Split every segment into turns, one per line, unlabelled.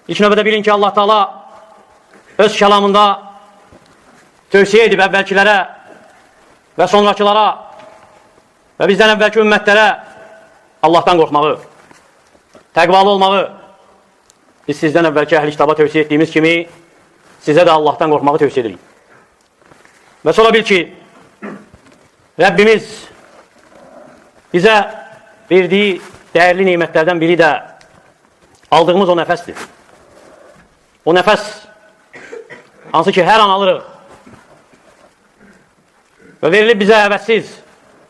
İlk növbədə bilin ki, Allah Taala öz kəlamında tövsiyə edib əvvəlkilərə və sonrakılara və bizdən əvvəlki ümmətlərə Allahdan qorxmağı, təqvalı olmağı, biz sizdən əvvəlki əhl-i kitaba tövsiyə etdiyimiz kimi sizə də Allahdan qorxmağı tövsiyə edirik. Və sonra bil ki, Rəbbimiz bizə verdiyi dəyərli nimətlərdən biri də aldığımız o nəfəsdir. O nəfəs hansı ki, hər an alırıq və verilib bizə əvəzsiz,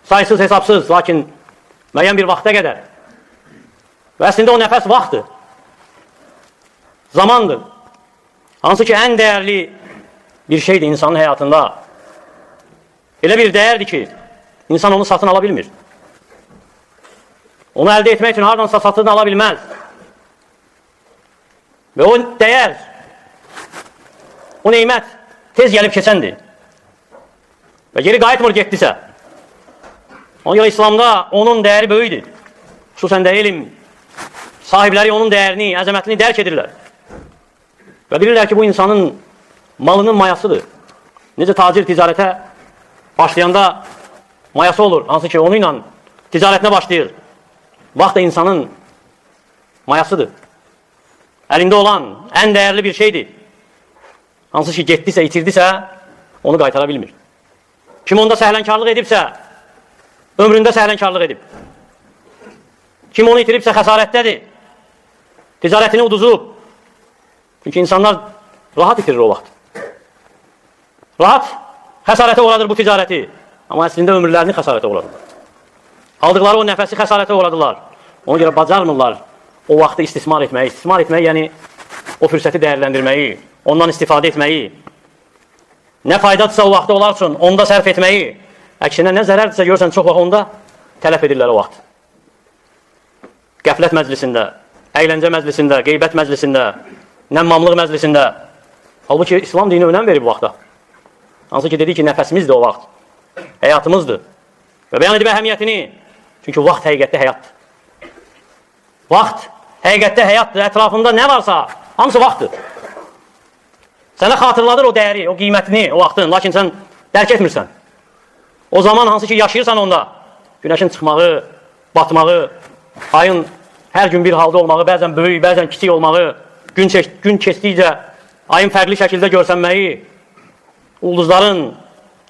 sayısız, hesabsız, lakin müəyyən bir vaxta qədər. Və əslində o nəfəs vaxtdır, zamandır. Hansı ki, ən dəyərli bir şeydir insanın həyatında. Elə bir dəyərdir ki, insan onu satın ala bilmir. Onu əldə etmək üçün hardansa satın ala bilməz. Və o dəyər, o neymət tez gəlib keçəndir. Və geri qayıtmır getdisə. Ona görə İslamda onun dəyəri böyüdür. Xüsusən də elm sahibləri onun dəyərini, əzəmətini dərk edirlər. Və bilirlər ki, bu insanın malının mayasıdır. Necə tacir ticarətə başlayanda mayası olur. Hansı ki, onunla ticarətinə başlayır. Vaxt da insanın mayasıdır. Əlində olan ən dəyərli bir şeydir. Hansı ki, getdisə, itirdisə, onu qaytara bilmir. Kim onda səhlənkarlıq edibsə, ömründə səhlənkarlıq edib. Kim onu itiribsə, xəsarətdədir. Ticarətini uduzub. Çünki insanlar rahat itirir o vaxt. Rahat xəsarətə uğradır bu ticarəti. Amma əslində ömürlərini xəsarətə uğradılar. Aldıqları o nəfəsi xəsarətə uğradılar. Ona görə bacarmırlar o vaxtı istismar etməyi. İstismar etməyi, yəni o fürsəti dəyərləndirməyi, ondan istifadə etməyi. Nə faydadırsa o vaxtda onlar üçün onda sərf etməyi. Əksinə nə zərərdirsə görsən çox vaxt onda tələf edirlər o vaxt. Qəflət məclisində, əyləncə məclisində, qeybət məclisində, nəmmamlıq məclisində. Halbuki İslam dini önəm verir bu vaxta. Hansı ki, dedi ki, nəfəsimizdir o vaxt. Həyatımızdır. Və bəyan edib əhəmiyyətini. Çünki vaxt həqiqətdə həyatdır. Vaxt həqiqətdə həyatdır. Ətrafında nə varsa, hamısı vaxtdır. Sənə xatırladır o dəyəri, o qiymətini, o vaxtın. Lakin sən dərk etmirsən. O zaman hansı ki, yaşayırsan onda, günəşin çıxmağı, batmağı, ayın hər gün bir halda olmağı, bəzən böyük, bəzən kiçik olmağı, gün keçdikcə ayın fərqli şəkildə görsənməyi, ulduzların,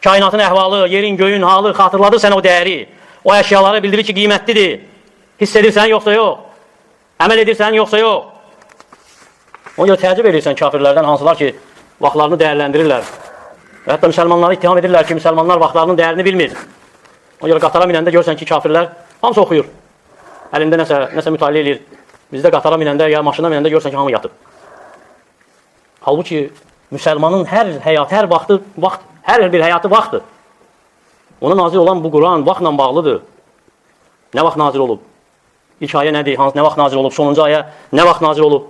kainatın əhvalı, yerin, göyün halı xatırladır sənə o dəyəri. O əşyaları bildirir ki, qiymətlidir. Hiss edirsən, yoxsa yox. Əməl edirsən, yoxsa yox. Ona görə təəccüb edirsən kafirlərdən, hansılar ki, vaxtlarını dəyərləndirirlər. Və hətta müsəlmanları ittiham edirlər ki, müsəlmanlar vaxtlarının dəyərini bilmir. Ona görə qatara minəndə görsən ki, kafirlər hamısı oxuyur. Əlində nəsə mütaliə edir. Bizdə qatara minəndə ya maşına minəndə görsən ki, hamı yatıb. Halbuki müsəlmanın hər həyat, hər vaxtı, hər bir həyatı vaxtdır. Ona nazil olan bu Quran vaxtla bağlıdır. Nə vaxt nazil olub? İlk ayə nədir? Nə vaxt nazil olub? Sonuncu ayə nə vaxt nazil olub?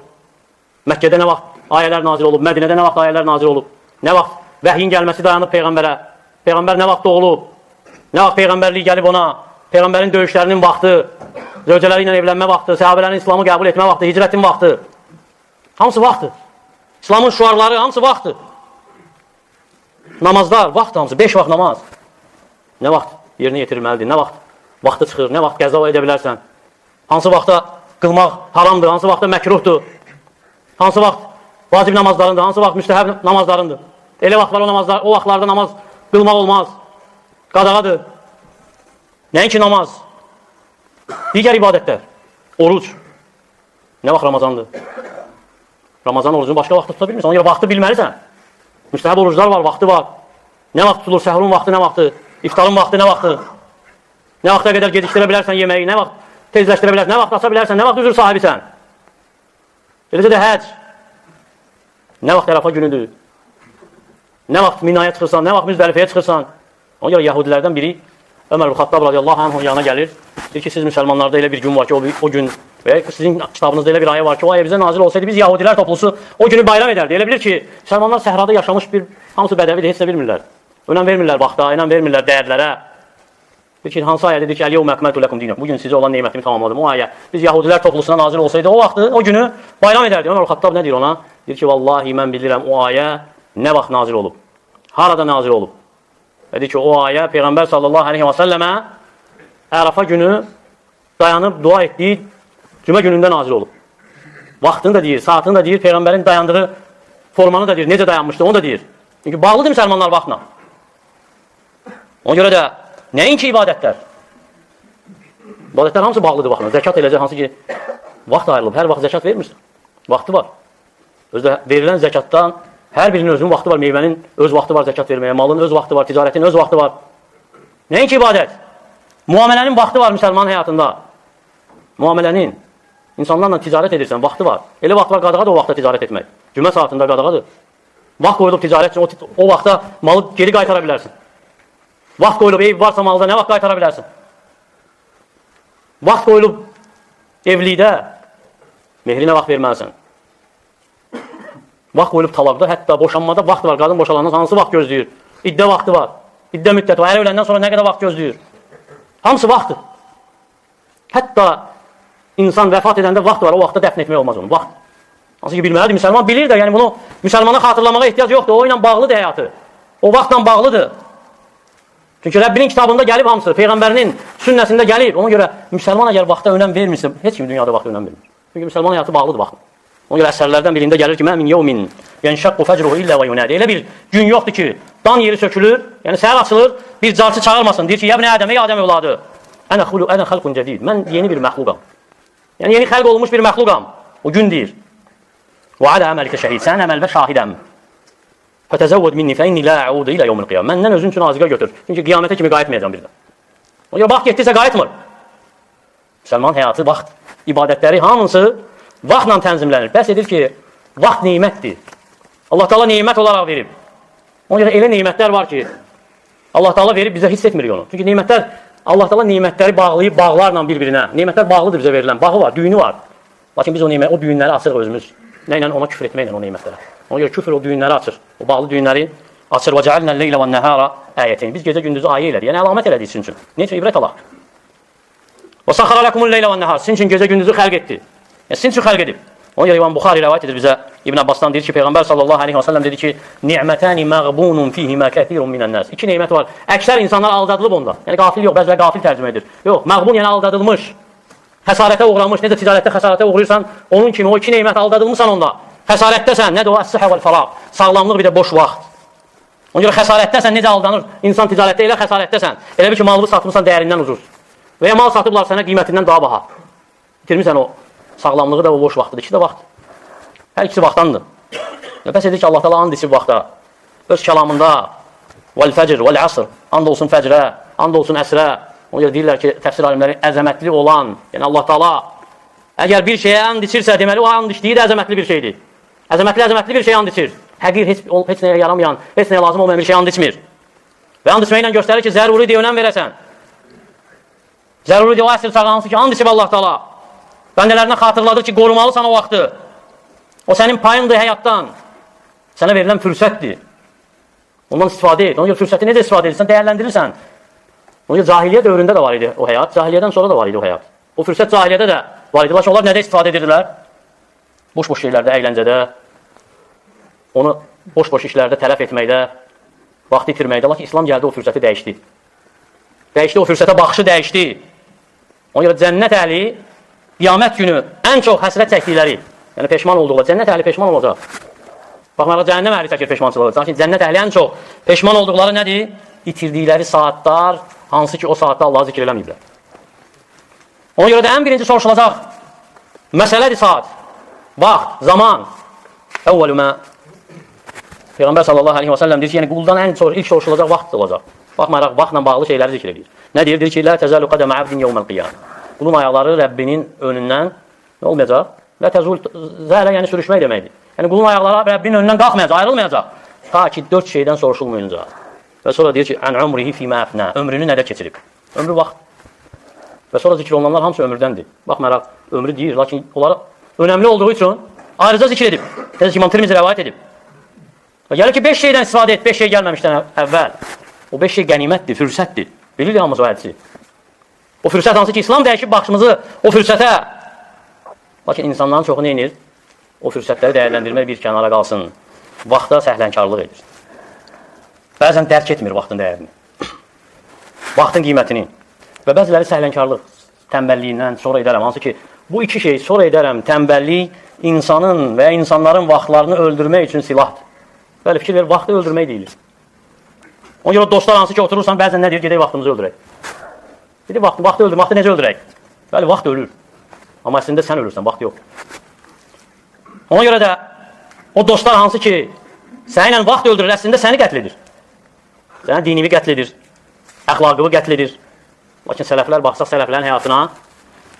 Məkkədə nə vaxt ayələr nazil olub? Mədinədə nə vaxt ayələr nazil olub? Nə vaxt vəhyin gəlməsi dayanıb Peyğəmbərə? Peyğəmbər nə vaxt doğulub? Nə vaxt Peyğəmbərlik gəlib ona? Peyğəmbərin döyüşlərinin vaxtı, zövcələri ilə evlənmə vaxtı, səhabələrin İslamı qəbul etmə vaxtı, hicrətin vaxtı. Hamısı vaxtdır. İslamın şuarları hamısı vaxtdır. Namazlar, vaxt hamısı, 5 vaxt namaz. Nə vaxt yerinə yetirilməlidir, nə vaxt vaxtı çıxır, nə vaxt qəza edə bilərsən. Hansı vaxtda qılmaq haramdır, hansı vaxtda məkruhdur, hansı vaxt vacib namazlarındır, hansı vaxt müstəhəb namazlarındır. Elə vaxtlar o vaxtlarda namaz qılmaq olmaz, qadağadır. Nəinki namaz, digər ibadətlər, oruc. Nə vaxt Ramazandır? Ramazan orucunu başqa vaxtda tuta bilmirsən, ona görə vaxtı bilməlisən. Müstəhəb oruclar var, vaxtı var. Nə vaxt tutulur, səhurun vaxtı nə vaxtı, iftarın vaxtı nə vaxtı. Nə vaxta qədər gecikdirə bilərsən yeməyi, nə vaxt tezləşdirə bilərsən, nə vaxt aça bilərsən, nə vaxt üzr sahibisən. Eləcə də həc. Nə vaxt Ərəfa günüdür. Nə vaxt Minaya çıxırsan, nə vaxt Müzdəlifəyə çıxırsan. Ona görə Yahudilərdən biri Ömər Xattab radiyallahu anh'ın yanına gəlir. Deyir ki, siz müsəlmanlarda elə bir gün var ki, o gün və sizin kitabınızda elə bir ayə var ki, o ayə bizə nazil olsaydı, biz Yahudilər toplusu o günü bayram edərdi. Elə bilir ki, müsəlmanlar səhrada yaşamış bir, hamısı bədəvidir, heç nə bilmirlər. Önəm vermirlər vaxta, önəm vermirlər dəyərlərə. Deyir ki, hansı ayə dedi ki, Əl-yevmə əkməltu ləkum dinakum. Bugün sizə olan nemətimi tamamladım. O ayə biz Yahudilər toplusuna nazil olsaydı o vaxtı, o günü bayram edərdi. Ömər Xattab nə deyir ona? Deyir ki, vallahi mən bilirəm o ayə nə vaxt nazil olub. Harada nazil olub. Deyir ki, o ayə Peyğəmbər sallallahu aleyhi və səlləmə Ərafa günü dayanıb dua etdiyi cümə günündə nazil olub. Vaxtını da deyir, saatını da deyir, Peyğəmbərin dayandığı formanı da deyir, necə dayanmışdı, onu da deyir. Çünki bağlıdır müsəlmanlar vaxtla. Ona görə də nəinki ibadətlər? İbadətlər hamısı bağlıdır vaxtla. Zəkat eləcək, hansı ki, vaxt ayrılıb. Hər vaxt zəkat vermirsən. Vaxtı var. Özdə verilən zəkatdan hər birinin özünün vaxtı var. Meyvənin öz vaxtı var zəkat verməyə, malın öz vaxtı var, ticarətin öz vaxtı var. Nəinki ibadət? Muamilənin vaxtı var müsəlmanın həyatında. Muamilənin. İnsanlarla ticarət edirsən, vaxtı var. Elə vaxt var, qadağadır o vaxtda ticarət etmək. Cümə saatında qadağadır. Vaxt qoyulub ticarət üçün, o vaxtda malı geri qaytara bilərsin. Vaxt qoyulub, ev varsa malda nə vaxt qaytara bilərsin? Vaxt qoyulub evlilikdə mehri nə vaxt verməlisən? Vaxt qoyulub talaqda, hətta boşanmada vaxt var. Qadın boşalandan hansı vaxt gözləyir? İddə vaxtı var. İddə müddəti var. Ər öləndən sonra nə qədər vaxt gözləyir? Hamısı vaxtdır. Hətta insan vəfat edəndə vaxt var. O vaxtda dəfn etmək olmaz onu. Vaxt. Hansı ki, bilməlidir. Müsəlman bilir də, yəni bunu müsəlmana xatırlamağa ehtiyac yoxdur. O ilə bağlıdır həyatı. O vaxtla bağlıdır. Çünki Rəbbinin kitabında gəlib hamısı, Peyğəmbərinin sünnəsində gəlib. Ona görə müsəlman əgər vaxta önəm vermirsə, heç kim dünyada vaxta önəm vermir. Çünki müsəlman həyatı bağlıdır vaxtla. Ona görə əsərlərdən birində gəlir ki, "Mə min yevmin yenşaqqu fəcruhu illə və yunadi." Elə bir gün yoxdur ki, dan yeri sökülür, yəni səhər açılır, bir carçı çağırmasın. Deyir ki, "Ya ibn Ədəm, ey Adəm övladı, ənə xalqun cədid." Mən yeni bir məxluqam. Yəni yeni xəlq olmuş bir məxluqam. O gün deyir. "Və alə əməlikə şəhid." Sən əməldə şahidəm. "Fətəzəvvəd minni fə inni lə əudu ilə yevmil qiyam." Məndən özün üçün azıqa götür. Çünki qiyamətə kimi qayıtmayacam bir də. Ona görə vaxt getdirsə qayıtmır. Müsəlman həyatı, vaxt, ibadətləri hamısı vaxtla tənzimlənir. Bəs edir ki, vaxt neymətdir. Allah Taala neymət olaraq verib. Ona görə elə neymətlər var ki, Allah Taala verib bizə hiss etmirik onu. Çünki neymətlər, Allah Taala neymətləri bağlayıb bağlarla bir-birinə. Neymətlər bağlıdır bizə verilən. Bağı var, düyünü var. Lakin biz o neymət, o düyünləri açırıq özümüz. Nə ilə? Ona küfr etməklə o neymətlərə. Ona görə küfr o düyünləri açır. O bağlı düyünləri açır. Və cəalnəl leylə və nəhara ayətəyn. Biz gecə gündüzü ayə elədik. Yəni əlamət elədik sizin üçün. Nə üçün ibrət alaq? Və saxara lakumul leylə və nəhar. Sizin üçün gecə gündüzü xəlq etdi. Yəni sizin üçün xəlq edib. Ona görə İmam Buxari rivayət edir bizə. İbn Abbasdan deyir ki, Peyğəmbər sallallahu əleyhi və səlləm dedi ki, "Ni'mətani məğbunun fihimə kəthirun minən-nas." İki nemət var. Əksər insanlar aldadılıb onda. Yəni qafil yox, bəziləri qafil tərcümə edir. Yox, məğbun yəni aldadılmış. Xəsarətə uğramış. Necə ticarətdə xəsarətə uğrayırsan, onun kimi o iki nemət aldadılmısan onda. Xəsarətdəsən, nədir o? Əs-səhhə vəl-fəraq. Sağlamlıq bir də boş vaxt. Ona görə xəsarətdəsən, necə aldanır? İnsan ticarətdə elə xəsarətdəsən. Elə bir ki, malını satmısan dəyərindən ucuz. Və ya mal satıblar sənə qiymətindən daha baha. Bitirmirsən o sağlamlığı da o boş vaxtıdır. İkisi də vaxt. Hər ikisi vaxtdandır. Bəs edir ki, Allah Taala and içib vaxta. Öz kəlamında vəl-fəcr, vəl-əsr. And olsun fəcrə, and olsun əsrə. Ona görə deyirlər ki, təfsir alimləri əzəmətli olan, yəni Allah Taala əgər bir şeyə and içirsə, deməli o and içdiyi də əzəmətli bir şeydir. Əzəmətli bir şey and içir. Həqir, heç nəyə yaramayan, heç nəyə lazım olmayan bir şey and içmir. Və and içməklə göstərir ki, zəruridir, önəm verəsən. Zəruridir o əsr çağıransı ki, and içib Allah Taala. Bəndələrinə xatırladır ki, qorumalısan o vaxtı. O sənin payındır həyatdan. Sənə verilən fürsətdir. Ondan istifadə et. Ona görə fürsəti necə istifadə edirsən, dəyərləndirirsən. Ona görə cahiliyyə dövründə də var idi o həyat. Cahiliyyədən sonra da var idi o həyat. O fürsət cahiliyyədə də var idi. Lakin onlar nədə istifadə edirdilər? Boş-boş şeylərdə, əyləncədə, onu boş-boş işlərdə tələf etməkdə, vaxt itirməkdə. Lakin İslam gəldi, o fürsəti dəyişdi. Dəyişdi, o fürsətə baxışı dəyişdi. Ona görə cənnət əhli qiyamət günü ən çox həsrət çəkdikləri, yəni peşman olduqları, cənnət əhli peşman olacaq. Baxmayaraq cəhənnəm əhli çəkir peşmançılığı. Lakin cənnət əhli ən çox peşman olduqları nədir? İtirdikləri saatlar, hansı ki o saatda Allah'ı zikr eləməyiblər. Ona görə də ən birinci soruşulacaq məsələdir saat, vaxt, zaman. Əvvəlümə Peyğəmbər sallallahu aleyhi və səlləm deyir ki, yəni quldan ən çox ilk soruşulacaq vaxt olacaq. Baxmayaraq vaxtla bağlı şeyləri zikr edir. Nə deyir? Deyir ki, "Lə təzəlu qədəmə əbdin yevməl qiyam." Qulun ayaqları Rəbbinin önündən nə olmayacaq? Lə təzul zələ, yəni sürüşmək deməkdir. Yəni qulun ayaqları Rəbbinin önündən qalxmayacaq, ayrılmayacaq. Ta ki 4 şeydən soruşulmayınca. Və sonra deyir ki, "Ən umrihi fīmə əfnə." Ömrünü nədə keçirib? Ömrü vaxt. Və sonra zikr olunanlar hamısı ömürdəndir. Baxmayaraq ömrü deyir, lakin onlara önəmli olduğu üçün ayrıca zikr edib. Necə ki, İmam Tirmizi rəvayət edib. Və gəlir ki, 5 şeydən istifadə et, 5 şey gəlməmişdən əvvəl. O 5 şey qənimətdir, fürsətdir. Bilirik hamımız o hədisi. O fürsət hansı ki, İslam dəyişib baxışımızı o fürsətə. Lakin insanların çoxu nə edir? O fürsətləri dəyərləndirmək bir kənara qalsın. Vaxta səhlənkarlıq edir. Bəzən dərk etmir vaxtın dəyərini. Vaxtın qiymətini. Və bəziləri səhlənkarlıq, tənbəlliyindən sonra edərəm. Hansı ki, bu iki şey sonra edərəm, tənbəllik insanın və insanların vaxtlarını öldürmək üçün silahdır. Bəli, fikir verir, vaxtı öldürmək deyilir. Ona görə dostlar hansı ki, oturursan, bəzən nə deyir? Gedək vaxtımızı öldürək. Gedək vaxtı öldür, vaxtı necə öldürək? Bəli, vaxt ölür. Amma əslində sən ölürsən, vaxt yox. Ona görə də o dostlar hansı ki, səninlə vaxt öldürür, əslində səni qətl edir. Səni dinivi qətl edir, əxlaqıvı qətl edir. Lakin sələflər, baxsaq sələflərin həyatına,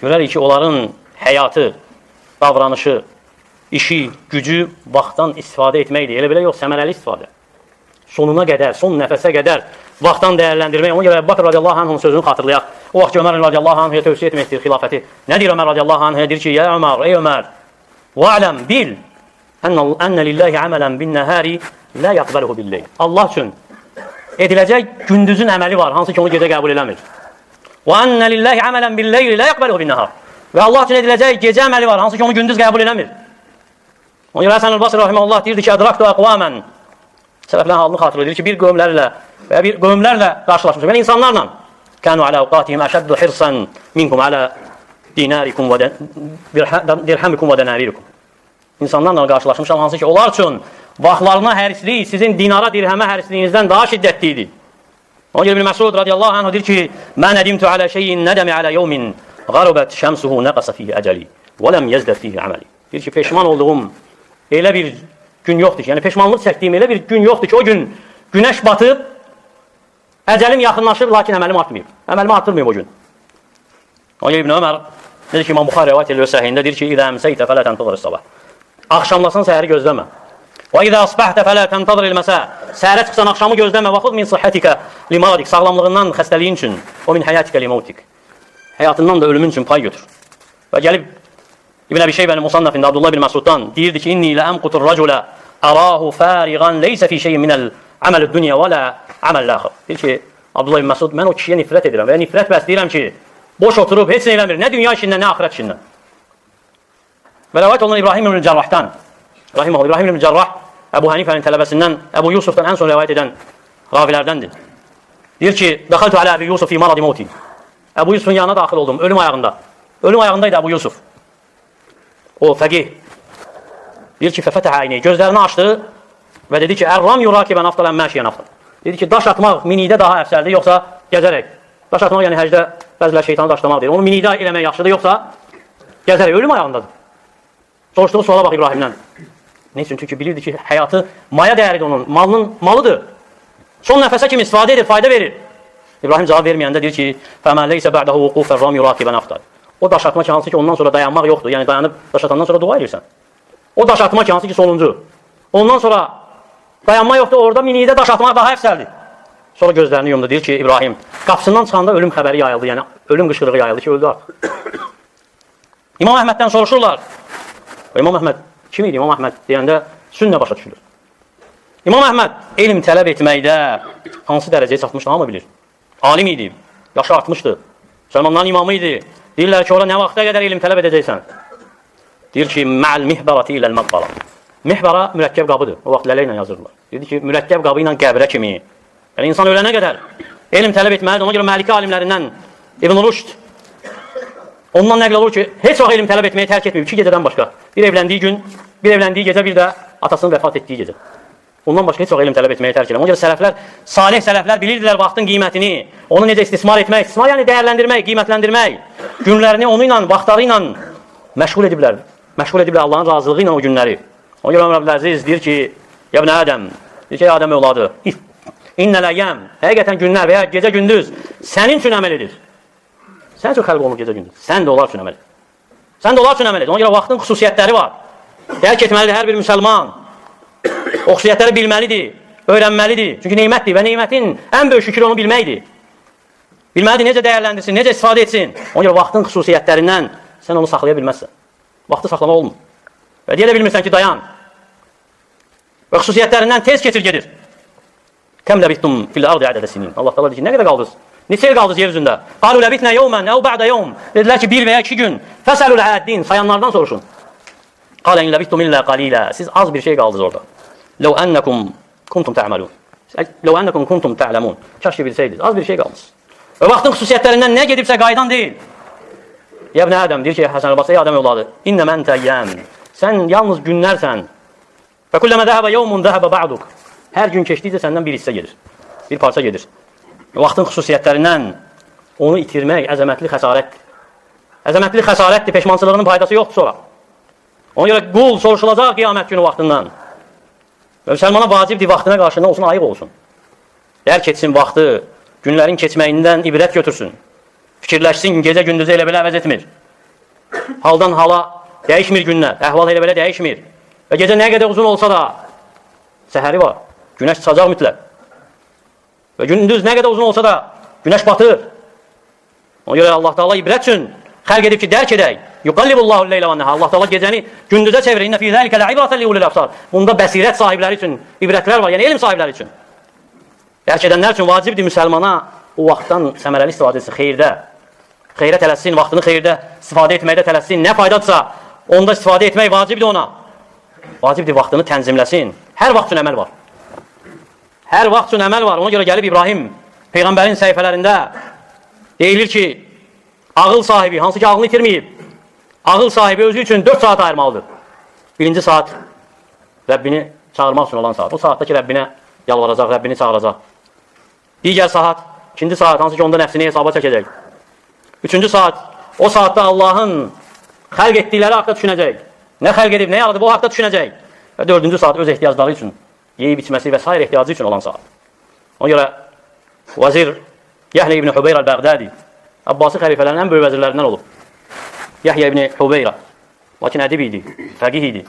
görərik ki, onların həyatı, davranışı, işi, gücü vaxtdan istifadə etməkdir. Elə belə yox, səmərəli istifadə. Sonuna qədər, son nəfəsə qədər vaxtdan dəyərləndirmək. Ona görə Əbu Bakr radiyallahu anh'ın sözünü xatırlayaq. O vaxt ki, Ömər radiyallahu anh'ya tövsiyə etməkdir xilafəti. Nə deyir Ömər radiyallahu anh'ya? Deyir ki, ya Ömər, ey Ömər, va'ləm, bil, ənə lillahi əmələn bin nəhəri, lə yaqbəluhu billeyl. Allah üçün ediləcək gündüzün əməli var, hansı ki, onu gecə qəbul eləmir. Və ənə lillahi əmələn billeyli, lə yaqbəluhu bin nəhər. Və Allah üçün ediləcək gecə əməli var, hansı ki, onu gündüz qəbul eləmir. Ona görə Həsən el-Basri rahimehullah deyirdi ki, ədraktu əqvamən. Sələflərin halını xatırlayır ki, bir qövmlərlə və bir qövmlərlə qarşılaşmış. Yəni insanlarla kənu alə avqatihim əşəddu hirsan minkum alə dinarikum və dirhamikum və dənavirikum. İnsanlarla qarşılaşmışam, hansı ki, onlar üçün vaxtlarına hərislik sizin dinara, dirhəmə hərisliyinizdən daha şiddətli idi. Ona görə İbn Məsud radiyallahu anh deyir ki, mən nədimtu alə şeyin nədəmi alə yevmin qarubət şəmsuhu nəqasa fihi əcəli və ləm yəzdəd fihi əməli. Deyir ki, peşman olduğum elə bir gün yoxdur ki, yəni peşmanlıq çəkdiyim elə bir gün yoxdur ki, o gün günəş batıb, əcəlim yaxınlaşır, lakin əməlim artmayıb. Əməlimi artırmayıb o gün. Ona görə İbn Ömər, nedir ki, İmam Buxari rəvayət edir səhihində, deyir ki, İzə əmsəytə fələ təntəzir sabah. Axşamlasan səhəri gözləmə. Və izə asbəhtə fələ təntəzir ilməsə. Səhərə çıxsan, axşamı gözləmə. Və xud min sıhhətikə limadik. Sağlamlığından, xəstəliyin üçün. O min həyatikə limautik. Həyatından da ölümün üçün pay götür. Və gəlib İbn Əbi Şeybənin Musannafında Abdullah bin Məsuddan deyirdi ki, inni lə əmqutur rəculə ərahu fəriğən leysə fi şeyin minəl əməl-i dünya və lə əməl-ləxir. Deyir ki, Abdullah bin Məsud, mən o kişiyə nifrət edirəm və nifrət bəsləyirəm ki, boş oturub, heç nə eləmir, nə dünya işindən, nə axirət işindən. Və rəvayət olunan İbrahim ibn Cərrahdan, İbrahim ibn Cərrah, Əbu Hənifənin tələbəsindən, Əbu Yusufdan ən son rəvayət edən ravilərdəndir. Deyir ki, dəxəltu alə Əbu Yusuf fi maradi moti. Əbu Yusufun yanına daxil oldum, ölüm ayağında. Ölüm ayağındaydı Əbu Yusuf. O fəqih. Deyir ki, fəfətə əyni, gözlərini açdı və dedi ki, ərram yurakibən aftalən məşiyən aftal. Dedi ki, daş atmaq minikdə daha əfsəldir, yoxsa gəzərək. Daş atmaq, yəni həcdə bəzilər şeytanı daşlamaq deyir. Onu minikdə eləmək yaxşıdır, yoxsa gəzərək. Ölüm ayağındadır. Soruşduğu suala bax İbrahimdən. Ne üçün? Çünki bilirdi ki, həyatı maya dəyəridir onun, malının malıdır. Son nəfəsə kimi istifadə edir, fayda verir. İbrahim cavab verməyəndə deyir ki, فَمَا لَيْسَ بَعْدَهُ وُقُوفَ الرَّمْ يُرَاكِبًا أَفْضَلِ. O daş atma ki, hansı ki, ondan sonra dayanmaq yoxdur. Yəni dayanıb daş atandan sonra dua edirsən. O daş atma ki, hansı ki, sonuncu. Ondan sonra dayanma yoxdur, orada minikdə daş atmaq daha əfsəldir. Sonra gözlərini yumdu, deyir ki, İbrahim, qapısından çıxanda ölüm xəbəri yayıldı, yəni ölüm qışqırığı yayıldı ki, öldü artıq. İmam Əhməddən soruşurlar. İmam Əhməd kim idi? İmam Əhməd deyəndə sünnə başa düşülür. İmam Əhməd elm tələb etməkdə hansı dərəcəyə çatmışdı, hamı bilir. Alim idi, yaşı artmışdı, Müsəlmanların imamı idi. Deyirlər ki, ora nə vaxta qədər elm tələb edəcəksən? Deyir ki, mə'l mihbərati iləl məqbara. Mihbəra mürəkkəb qabıdır, o vaxt lələ ilə yazırlar. Deyir ki, mürəkkəb qabı ilə qəbrə kimi. Yəni, insan ölənə qədər elm tələb etməlidir. Ona görə Məliki alimlərindən İbn Rüşd ondan nəql olur ki, heç vaxt elm tələb etməyi tərk etməyib, 2 gecədən başqa. Bir evləndiyi gecə, bir də atasının vəfat etdiyi gecə. Ondan başqa heç vaxt elm tələb etməyi tərk etməyib. Ona görə sələflər, salih sələflər bilirdilər vaxtın qiymətini, onu necə istismar etmək, istismar yəni dəyərləndirmək, qiymətləndirmək, günlərini onu ilə, vaxtları ilə məşğul ediblər. Məşğul ediblər Allahın razılığı ilə o günləri. Ona görə Ömər Əbdüləziz deyir ki, ya ibn Ədəm, deyir ki, Ədəm övladı, innələyyəm, həqiqətən günlər və ya gecə gündüz sənin üçün əməl edir. Sən üçün xəlq olunur gecə gündüz. Sən də onlar üçün əməl edir. Sən də onlar üçün əməl edir. Ona görə vaxtın xüsusiyyətləri var. Dərk etməlidir hər bir müsəlman. O xüsusiyyətləri bilməlidir, öyrənməlidir. Çünki neymətdir və neymətin ən böyük şükür onu bilməkdir. Bilməlidir, necə dəyərləndirsin, necə istifadə etsin. Ona görə vaxtın xüsusiyyətlərindən sən onu saxlaya bilməzsən. Vaxtı saxlama olmur. Və deyə də bilmirsən ki, dayan. Və xüsusiyyətlərindən tez keçir gedir. Kəm ləbittum fil ardı ədədə sinin. Allah təala deyir ki, nə qədər qaldınız Neçə il qaldınız yer üzündə? Qalu labitna yawman aw ba'da yawm. Dedilər ki, 1 və ya 2 gün. Fəsalul addin, sayanlardan soruşun. Qala in labittum illa qalila. Siz az bir şey qaldınız orada. Law annakum kuntum ta'malun. Law annakum kuntum ta'lamun. Kaş ki bilsəydiniz, az bir şey qaldınız. Və vaxtın xüsusiyyətlərindən nə gedibsə qaydan deyil. Ya ibn Ədəm deyir ki, Həsən el-Basri, ey Adəm evladı, innə mən təyyəm. Sən yalnız günlərsən. Və kulləmə zəhəbə yevmun zəhəbə ba'duk. Hər gün keçdikcə səndən bir hissə gedir. Bir parça gedir. Vaxtın xüsusiyyətlərindən onu itirmək əzəmətli xəsarətdir. Əzəmətli xəsarətdir, peşmançılığının faydası yoxdur sonra. Ona görə qul soruşulacaq qiyamət günü vaxtından. Və müsəlmana vacibdir vaxtına qarşı nə olsun, ayıq olsun. Dərk etsin vaxtı, günlərin keçməyindən ibrət götürsün. Fikirləşsin, gecə gündüzü elə belə əvəz etmir. Haldan hala dəyişmir günlər, əhval elə belə dəyişmir. Və gecə nə qədər uzun olsa da səhəri var, günəş çıxacaq mütləq. Və gündüz nə qədər uzun olsa da günəş batır. Ona görə Allah Taala ibrət üçün xəlq edib ki, dərk edək. Yuqallibullahu leylə və nəhar. Allah Taala gecəni gündüzə çevirir. İnnə fî zəlikə le'ibratan liulil absar. Bunda bəsirət sahibləri üçün ibrətlər var, yəni elm sahibləri üçün. Dərk edənlər üçün vacibdir müsəlmana o vaxtdan səmərəli istifadə etsin xeyirdə. Xeyrə tələssin, vaxtını xeyirdə istifadə etməkdə tələssin. Nə faydadırsa onda istifadə etmək vacibdir ona. Vacibdir vaxtını tənzimləsin. Hər vaxt üçün əməl var. Hər vaxt üçün əməl var. Ona görə gəlib İbrahim Peyğəmbərin səhifələrində deyilir ki, ağıl sahibi, hansı ki ağlını itirməyib, ağıl sahibi özü üçün 4 saat ayırmalıdır. Birinci saat Rəbbini çağırmaq üçün olan saat. O saatda ki, Rəbbinə yalvaracaq, Rəbbini çağıracaq. Digər saat, ikinci saat, hansı ki onda nəfsini hesaba çəkəcək. Üçüncü saat, o saatda Allahın xəlq etdikləri haqda düşünəcək. Nə xəlq edib, nə yaradı, bu haqda düşünəcək. Və dördüncü saat öz ehtiyacları üçün, yeyib içməsi və s. ehtiyacı üçün olan saat. Ona görə Vəzir Yəhyə ibn Hubeyra el-Bəğdadi Abbasi xəlifələrin ən böyük vəzirlərindən olub. Yəhyə ibn Hubeyra. Lakin ədib idi, fəqih idi.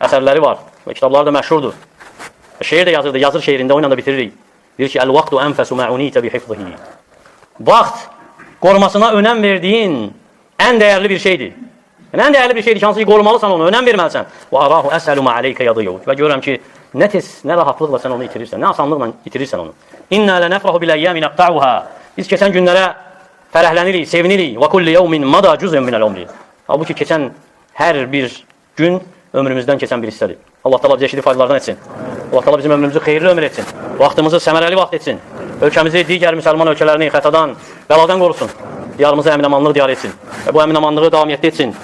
Əsərləri var və kitabları da məşhurdur. Şeir də yazırdı, yazır şeirində, o ilə də bitiririk. Deyir ki, əl-vaqtu ənfəsu mə'unitə bi hifzihi. Vaxt qorumasına önəm verdiyin ən dəyərli bir şeydir. Yəni, ən dəyərli bir şeydir ki, hansı ki, qorumalısan onu, önəm verməlisən. Və arahu əsəlu ma'aleykə yadıyuq. Və görürəm ki, nə tez, nə rahatlıqla sən onu itirirsən, nə asanlıqla itirirsən onu. İnnə lənəfrahu biləyyəmi nəqta'uha. Biz keçən günlərə fərəhlənirik, sevinirik. Və kulli yevmin mada cüzün minəl umri. Halbuki keçən hər bir gün ömrümüzdən keçən bir hissədir. Allah Taala bizə eşidib faydalardan etsin. Allah Taala bizim ömrümüzü xeyirli ömür etsin. Vaxtımızı səmərəli vaxt etsin. Ölkəmizi digər müsəlman ölkələrini xətadan, bəladan qorusun. Diyarımızı əmin-amanlıq diyar etsin. Və bu əmin-amanlığı davam etsin.